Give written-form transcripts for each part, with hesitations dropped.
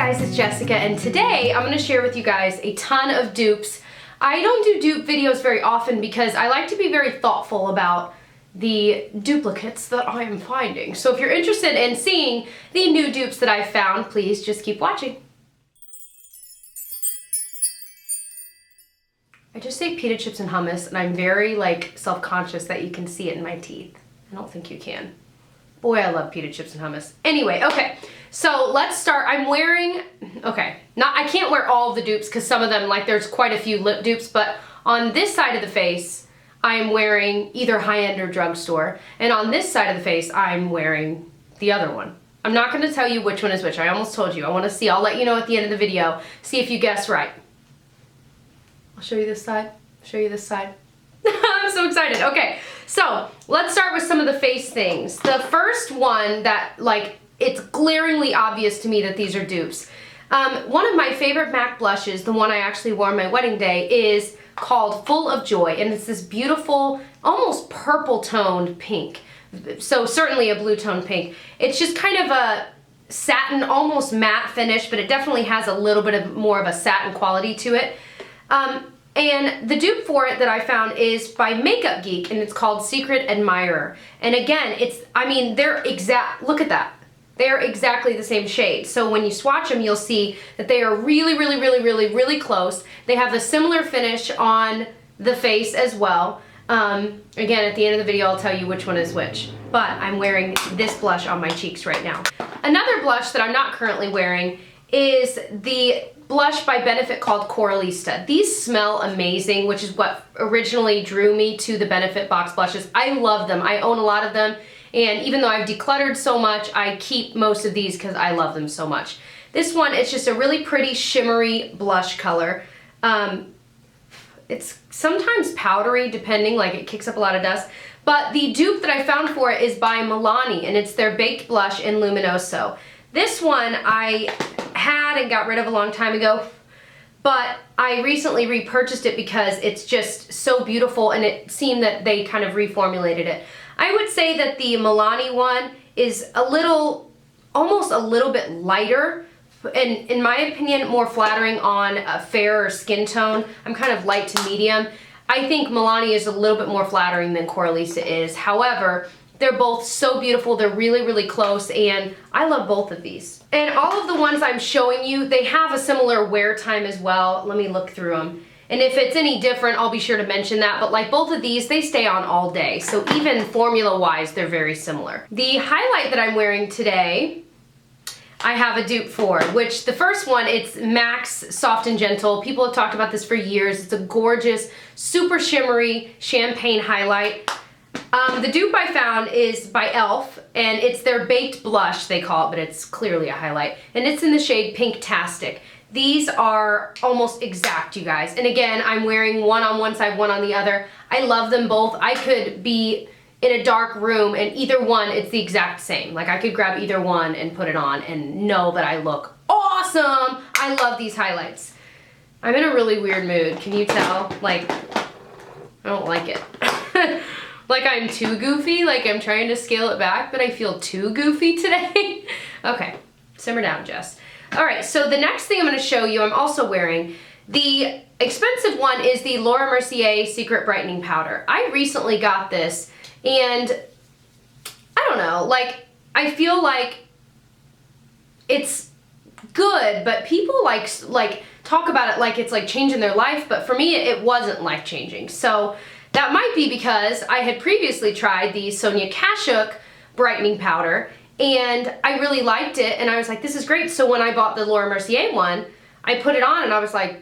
guys, it's Jessica, and today I'm going to share with you guys a ton of dupes. I don't do dupe videos very often because I like to be very thoughtful about the duplicates that I am finding. So if you're interested in seeing the new dupes that I've found, please just keep watching. I just say pita chips and hummus, and I'm very self-conscious that you can see it in my teeth. I don't think you can. Boy, I love pita chips and hummus. Anyway, okay, so let's start. I'm wearing, I can't wear all of the dupes because some of them, there's quite a few lip dupes, but on this side of the face, I'm wearing either high-end or drugstore, and on this side of the face, I'm wearing the other one. I'm not gonna tell you which one is which. I almost told you. I wanna see, I'll let you know at the end of the video, see if you guess right. I'll show you this side, show you this side. I'm so excited. Okay, so let's start with some of the face things. The first one that, it's glaringly obvious to me that these are dupes. One of my favorite MAC blushes, the one I actually wore on my wedding day, is called Full of Joy, and it's this beautiful, almost purple toned pink. So certainly a blue toned pink. It's just kind of a satin, almost matte finish, but it definitely has a little bit of more of a satin quality to it. And the dupe for it that I found is by Makeup Geek, and it's called Secret Admirer. And again, they're look at that. They're exactly the same shade. So when you swatch them, you'll see that they are really close. They have a similar finish on the face as well. Again, at the end of the video, I'll tell you which one is which. But I'm wearing this blush on my cheeks right now. Another blush that I'm not currently wearing is the blush by Benefit called Coralista. These smell amazing, which is what originally drew me to the Benefit box blushes. I love them. I own a lot of them, and even though I've decluttered so much, I keep most of these because I love them so much. This one, it's just a really pretty shimmery blush color. It's sometimes powdery, depending, it kicks up a lot of dust. But the dupe that I found for it is by Milani, and it's their Baked Blush in Luminoso. This one I had and got rid of a long time ago, but I recently repurchased it because it's just so beautiful, and it seemed that they kind of reformulated it. I would say that the Milani one is almost a little bit lighter, and in my opinion, more flattering on a fairer skin tone. I'm kind of light to medium. I think Milani is a little bit more flattering than Coralista is. However, they're both so beautiful. They're really close, and I love both of these. And all of the ones I'm showing you, they have a similar wear time as well. Let me look through them. And if it's any different, I'll be sure to mention that. But both of these, they stay on all day. So even formula-wise, they're very similar. The highlight that I'm wearing today, I have a dupe for, which the first one, it's MAC's Soft and Gentle. People have talked about this for years. It's a gorgeous, super shimmery champagne highlight. The dupe I found is by e.l.f., and it's their Baked Blush, they call it, but it's clearly a highlight. And it's in the shade Pinktastic. These are almost exact, you guys. And again, I'm wearing one on one side, one on the other. I love them both. I could be in a dark room, and either one, it's the exact same. I could grab either one and put it on and know that I look awesome. I love these highlights. I'm in a really weird mood. Can you tell? I don't like it. I'm too goofy, I'm trying to scale it back, but I feel too goofy today. Okay, simmer down, Jess. All right, so the next thing I'm gonna show you, I'm also wearing. The expensive one is the Mercier Secret Brightening Powder. I recently got this, and I don't know, I feel like it's good, but people talk about it like it's changing their life, but for me, it wasn't life-changing. So that might be because I had previously tried the Sonia Kashuk brightening powder, and I really liked it, and I was like, this is great. So when I bought the Laura Mercier one, I put it on, and I was like,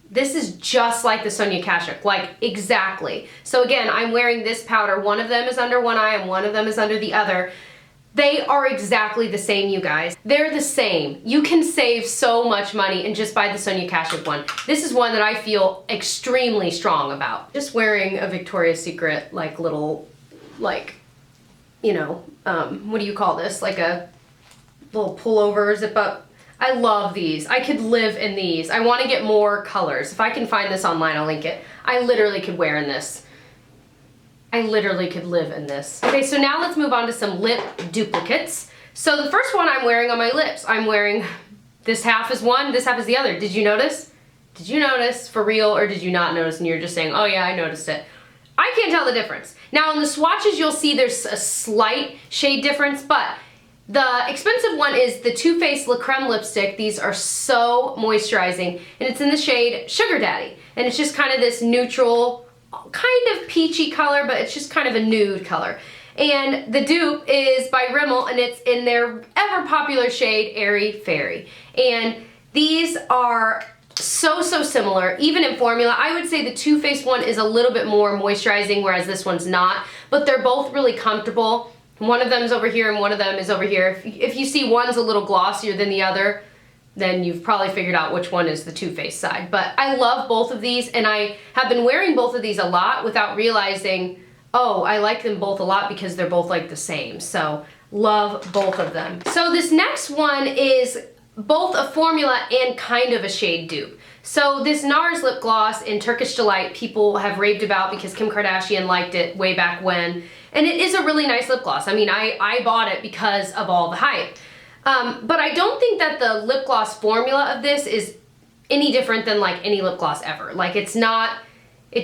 this is just like the Sonia Kashuk, exactly. So again, I'm wearing this powder. One of them is under one eye, and one of them is under the other. They are exactly the same, you guys. They're the same. You can save so much money and just buy the Sonia Kashuk one. This is one that I feel extremely strong about. Just wearing a Victoria's Secret, little, what do you call this? A little pullover, zip up. I love these. I could live in these. I want to get more colors. If I can find this online, I'll link it. I literally could wear in this. I literally could live in this. Okay, so now let's move on to some lip duplicates. So the first one I'm wearing on my lips, I'm wearing this half is one, this half is the other. Did you notice? Did you notice for real, or did you not notice and you're just saying, oh yeah, I noticed it? I can't tell the difference. Now on the swatches, you'll see there's a slight shade difference, but the expensive one is the Too Faced La Creme lipstick. These are so moisturizing, and it's in the shade Sugar Daddy. And it's just kind of this neutral, kind of peachy color, but it's just kind of a nude color. And the dupe is by Rimmel, and it's in their ever popular shade Airy Fairy. And these are so similar, even in formula. I would say the Too Faced one is a little bit more moisturizing, whereas this one's not, but they're both really comfortable. One of them is over here and one of them is over here. If you see one's a little glossier than the other, then you've probably figured out which one is the Too Faced side. But I love both of these, and I have been wearing both of these a lot without realizing, oh, I like them both a lot because they're both like the same. So love both of them. So this next one is both a formula and kind of a shade dupe. So this NARS lip gloss in Turkish Delight, people have raved about because Kim Kardashian liked it way back when. And it is a really nice lip gloss. I mean, I bought it because of all the hype. But I don't think that the lip gloss formula of this is any different than like any lip gloss ever. Like it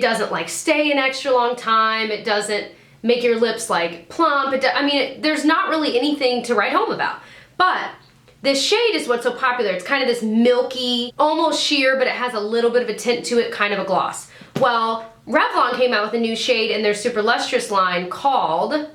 doesn't like stay an extra long time. It doesn't make your lips like plump. There's not really anything to write home about. But this shade is what's so popular. It's kind of this milky, almost sheer, but it has a little bit of a tint to it, kind of a gloss. Well, Revlon came out with a new shade in their Super Lustrous line called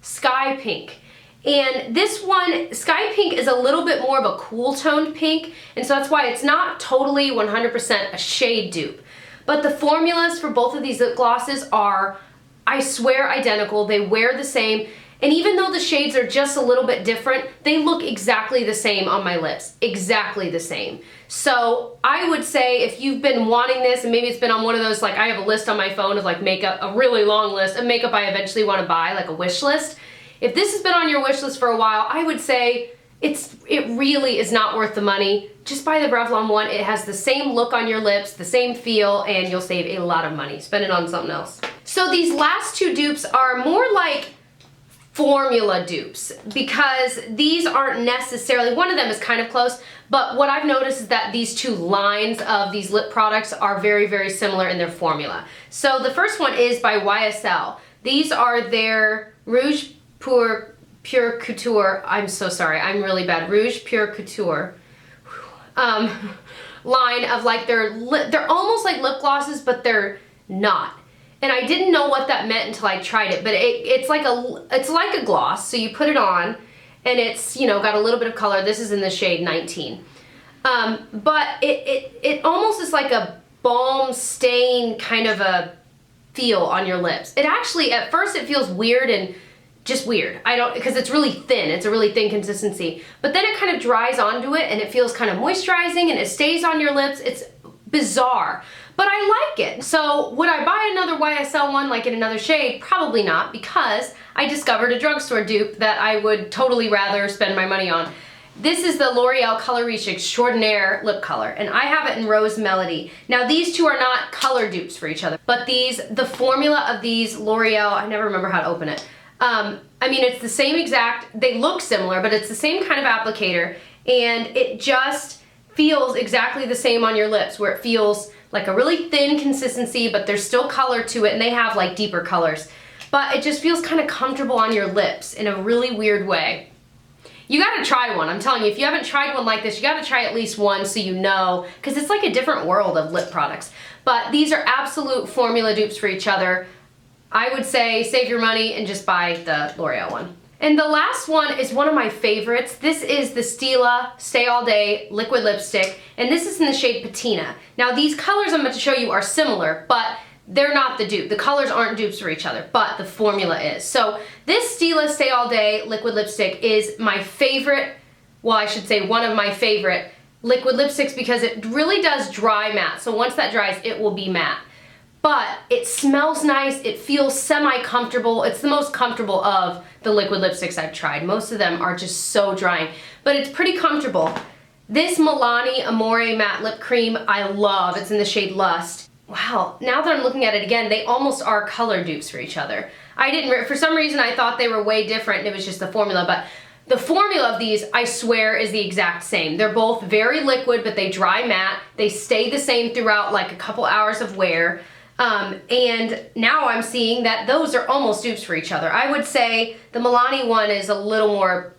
Sky Pink. And this one, Sky Pink, is a little bit more of a cool toned pink, and so that's why it's not totally 100% a shade dupe. But the formulas for both of these lip glosses are, I swear, identical. They wear the same. And even though the shades are just a little bit different, they look exactly the same on my lips. Exactly the same. So I would say if you've been wanting this, and maybe it's been on one of those, like I have a list on my phone of like makeup, a really long list of makeup I eventually want to buy, like a wish list. If this has been on your wish list for a while, I would say it really is not worth the money. Just buy the Revlon one. It has the same look on your lips, the same feel, and you'll save a lot of money. Spend it on something else. So these last two dupes are more like formula dupes because these aren't necessarily, one of them is kind of close, but what I've noticed is that these two lines of these lip products are very similar in their formula. So the first one is by YSL. These are their Rouge Pure Couture, I'm so sorry, I'm really bad, Rouge Pure Couture line of like, they're almost like lip glosses, but they're not. And I didn't know what that meant until I tried it, but it's like a gloss. So you put it on, and it's, you know, got a little bit of color. This is in the shade 19. But it almost is like a balm stain kind of a feel on your lips. It actually, at first it feels weird and just weird. Because it's really thin. It's a really thin consistency. But then it kind of dries onto it, and it feels kind of moisturizing, and it stays on your lips. It's bizarre. But I like it. So would I buy another YSL one like in another shade? Probably not, because I discovered a drugstore dupe that I would totally rather spend my money on. This is the L'Oreal Color Riche Extraordinaire lip color, and I have it in Rose Melody. Now these two are not color dupes for each other, but the formula of these L'Oreal, I never remember how to open it. I mean, it's the same exact, they look similar, but it's the same kind of applicator, and it just feels exactly the same on your lips, where it feels like a really thin consistency, but there's still color to it, and they have like deeper colors. But it just feels kind of comfortable on your lips in a really weird way. You gotta try one, I'm telling you. If you haven't tried one like this, you gotta try at least one so you know, because it's like a different world of lip products. But these are absolute formula dupes for each other. I would say save your money and just buy the L'Oreal one. And the last one is one of my favorites. This is the Stila Stay All Day Liquid Lipstick, and this is in the shade Patina. Now these colors I'm about to show you are similar, but they're not the dupe. The colors aren't dupes for each other, but the formula is. So this Stila Stay All Day Liquid Lipstick is my favorite, well I should say one of my favorite liquid lipsticks, because it really does dry matte. So once that dries, it will be matte. But it smells nice, it feels semi-comfortable. It's the most comfortable of the liquid lipsticks I've tried. Most of them are just so drying, but it's pretty comfortable. This Milani Amore Matte Lip Cream I love. It's in the shade Lust. Wow, now that I'm looking at it again, they almost are color dupes for each other. For some reason I thought they were way different and it was just the formula, but The formula of these, I swear, is the exact same. They're both very liquid, but they dry matte. They stay the same throughout like a couple hours of wear. And now I'm seeing that those are almost dupes for each other. I would say the Milani one is a little more,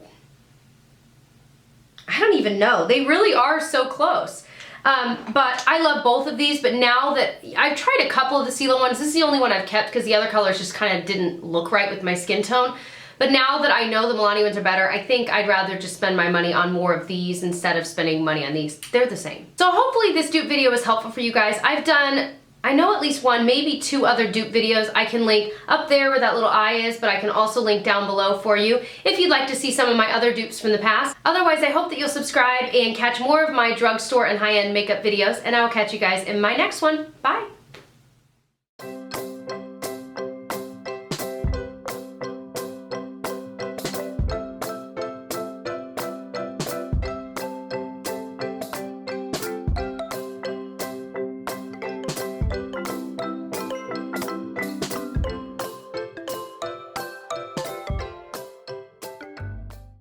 I don't even know. They really are so close. But I love both of these, but now that I've tried a couple of the Sela ones, this is the only one I've kept because the other colors just kind of didn't look right with my skin tone. But now that I know the Milani ones are better, I think I'd rather just spend my money on more of these instead of spending money on these. They're the same. So hopefully this dupe video was helpful for you guys. I've done, I know at least one, maybe two other dupe videos. I can link up there where that little eye is, but I can also link down below for you if you'd like to see some of my other dupes from the past. Otherwise, I hope that you'll subscribe and catch more of my drugstore and high-end makeup videos, and I will catch you guys in my next one. Bye!